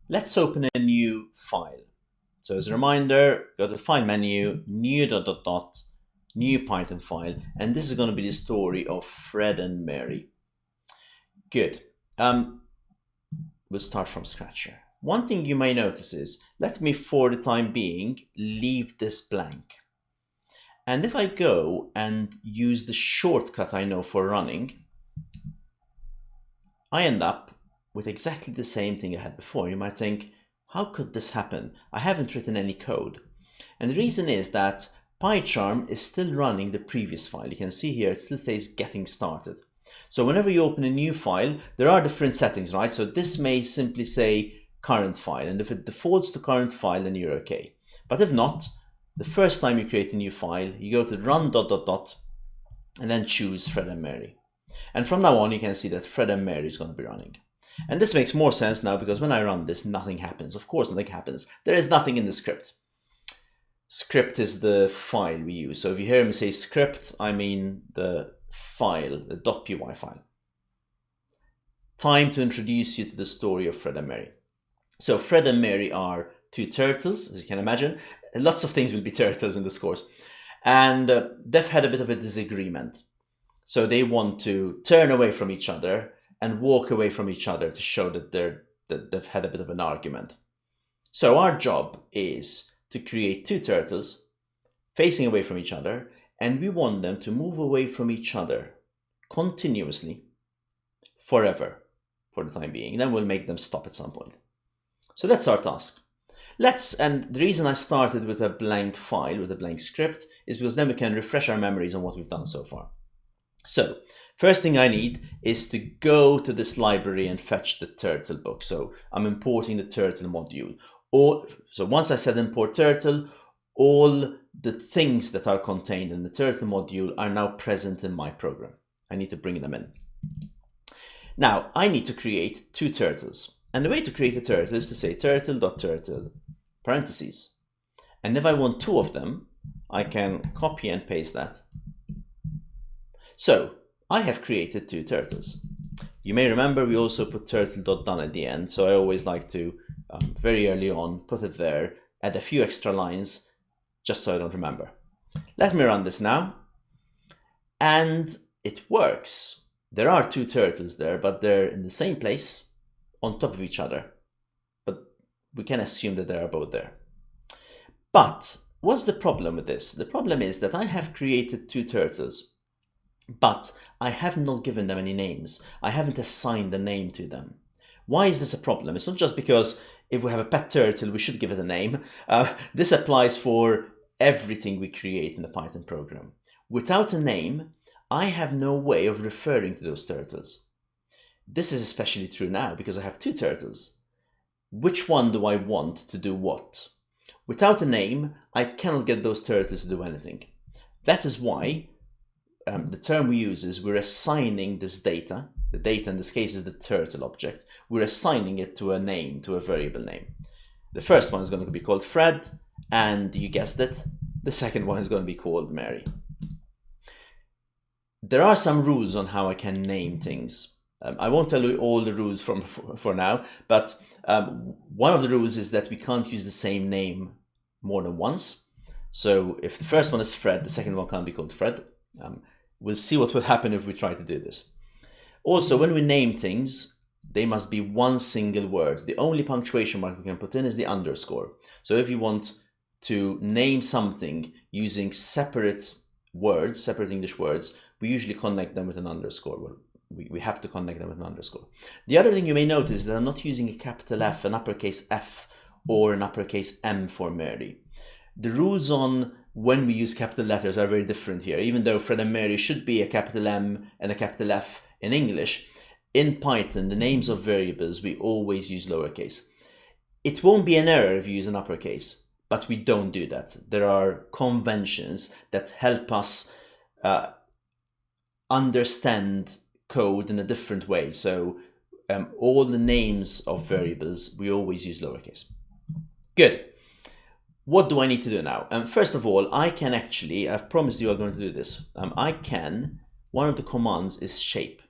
Let's open a new file. So as a reminder, go to the file menu, new new Python file, and this is going to be the story of Fred and Mary. Good. We'll start from scratch here. One thing you may notice is, let me for the time being leave this blank. And if I go and use the shortcut I know for running, I end up with exactly the same thing I had before. You might think, how could this happen? I haven't written any code. And the reason is that PyCharm is still running the previous file. You can see here it still says getting started. So whenever you open a new file, there are different settings, right? So this may simply say current file, and if it defaults to current file, then you're okay. But if not, the first time you create a new file, you go to run ... and then choose Fred and Mary. And from now on, you can see that Fred and Mary is going to be running. And this makes more sense now because when I run this, nothing happens. Of course, nothing happens. There is nothing in the script. Script is the file we use. So if you hear me say script, I mean the file, the .py file. Time to introduce you to the story of Fred and Mary. So Fred and Mary are two turtles, as you can imagine. Lots of things will be turtles in this course. And they've had a bit of a disagreement. So they want to turn away from each other and walk away from each other to show that they've had a bit of an argument. So our job is to create two turtles facing away from each other, and we want them to move away from each other continuously forever for the time being. Then we'll make them stop at some point. So that's our task. And the reason I started with a blank file, with a blank script, is because then we can refresh our memories on what we've done so far. So first thing I need is to go to this library and fetch the turtle book. So I'm importing the turtle module. So once I said import turtle, all the things that are contained in the turtle module are now present in my program. I need to bring them in. Now I need to create two turtles. And the way to create a turtle is to say turtle.turtle parentheses. And if I want two of them, I can copy and paste that. So I have created two turtles. You may remember we also put turtle.done at the end. So I always like to, very early on, put it there, add a few extra lines, just so I don't remember. Let me run this now. And it works. There are two turtles there, but they're in the same place on top of each other. But we can assume that they are both there. But what's the problem with this? The problem is that I have created two turtles, but I have not given them any names. I haven't assigned a name to them. Why is this a problem? It's not just because if we have a pet turtle, we should give it a name. This applies for everything we create in the Python program. Without a name, I have no way of referring to those turtles. This is especially true now because I have two turtles. Which one do I want to do what? Without a name, I cannot get those turtles to do anything. That is why the term we use is we're assigning this data. The data in this case is the turtle object. We're assigning it to a name, to a variable name. The first one is going to be called Fred, and you guessed it, the second one is going to be called Mary. There are some rules on how I can name things. I won't tell you all the rules for now, but one of the rules is that we can't use the same name more than once. So if the first one is Fred, the second one can't be called Fred. We'll see what will happen if we try to do this. Also, when we name things, they must be one single word. The only punctuation mark we can put in is the underscore. So if you want to name something using separate words, separate English words, we usually connect them with an underscore. Well, we have to connect them with an underscore. The other thing you may notice is that I'm not using a capital F, an uppercase F, or an uppercase M for Mary. The rules on when we use capital letters are very different here. Even though Fred and Mary should be a capital M and a capital F in English, in Python, the names of variables, we always use lowercase. It won't be an error if you use an uppercase, but we don't do that. There are conventions that help us understand code in a different way. So all the names of variables, we always use lowercase. Good. What do I need to do now? First of all, I can actually, I've promised you I'm going to do this. One of the commands is shape.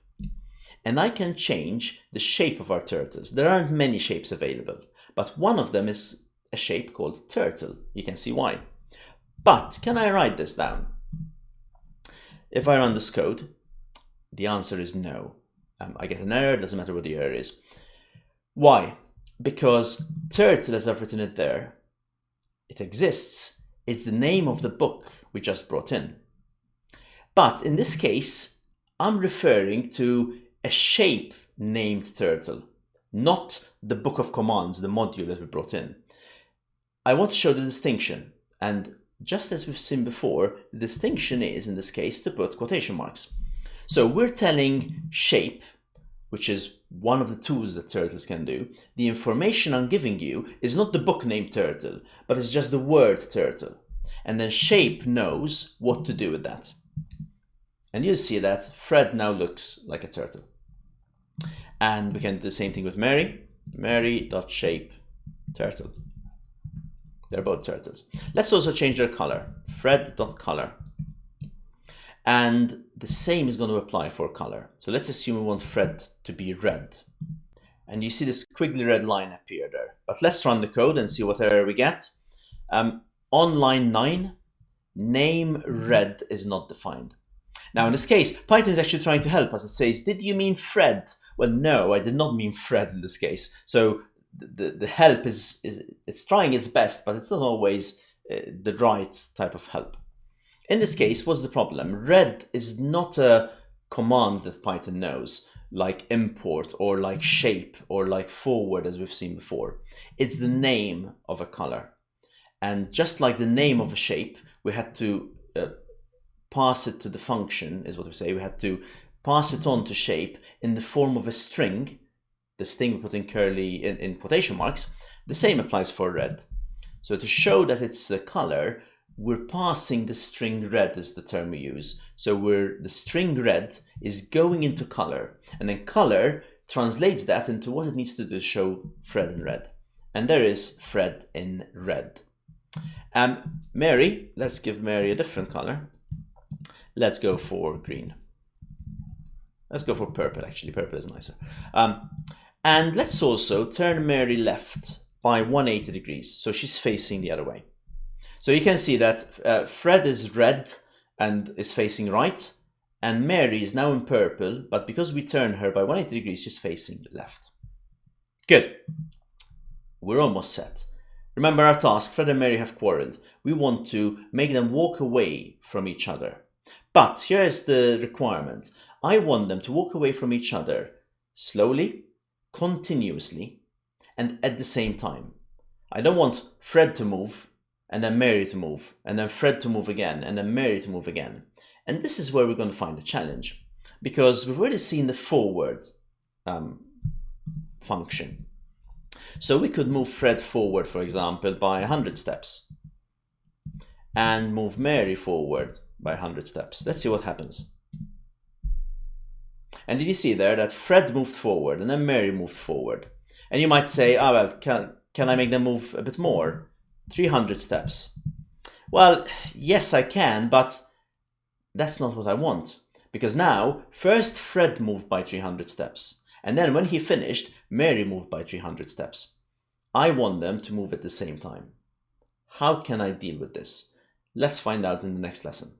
And I can change the shape of our turtles. There aren't many shapes available, but one of them is a shape called turtle. You can see why. But can I write this down? If I run this code, the answer is no. I get an error, doesn't matter what the error is. Why? Because turtle, as I've written it there, it exists. It's the name of the book we just brought in. But in this case, I'm referring to a shape named turtle, not the book of commands, the module that we brought in. I want to show the distinction, and just as we've seen before, the distinction is, in this case, to put quotation marks. So we're telling shape, which is one of the tools that turtles can do, the information I'm giving you is not the book named turtle, but it's just the word turtle. And then shape knows what to do with that. And you'll see that Fred now looks like a turtle. And we can do the same thing with Mary. Mary.shape turtle. They're both turtles. Let's also change their color. Fred.color. And the same is going to apply for color. So let's assume we want Fred to be red. And you see this squiggly red line appear there. But let's run the code and see what error we get. On line 9, name red is not defined. Now in this case, Python is actually trying to help us. It says, did you mean Fred? Well, no, I did not mean Fred in this case. So the help is it's trying its best, but it's not always the right type of help. In this case, what's the problem? Red is not a command that Python knows, like import or like shape or like forward, as we've seen before. It's the name of a color. And just like the name of a shape, we had to pass it to the function, is what we say. We had to pass it on to shape in the form of a string. This thing we put in in quotation marks. The same applies for red. So to show that it's the color, we're passing the string red is the term we use. So the string red is going into color, and then color translates that into what it needs to do to show Fred in red. And there is Fred in red. Mary, let's give Mary a different color. Let's go for green. Let's go for purple, actually. Purple is nicer. And let's also turn Mary left by 180 degrees. So she's facing the other way. So you can see that Fred is red and is facing right. And Mary is now in purple, but because we turn her by 180 degrees, she's facing left. Good. We're almost set. Remember our task, Fred and Mary have quarreled. We want to make them walk away from each other. But here is the requirement. I want them to walk away from each other slowly, continuously, and at the same time. I don't want Fred to move, and then Mary to move, and then Fred to move again, and then Mary to move again. And this is where we're going to find the challenge, because we've already seen the forward function. So we could move Fred forward, for example, by 100 steps, and move Mary forward by 100 steps. Let's see what happens. And did you see there that Fred moved forward and then Mary moved forward? And you might say, oh, well, can I make them move a bit more? 300 steps. Well, yes, I can, but that's not what I want. Because now, first Fred moved by 300 steps. And then when he finished, Mary moved by 300 steps. I want them to move at the same time. How can I deal with this? Let's find out in the next lesson.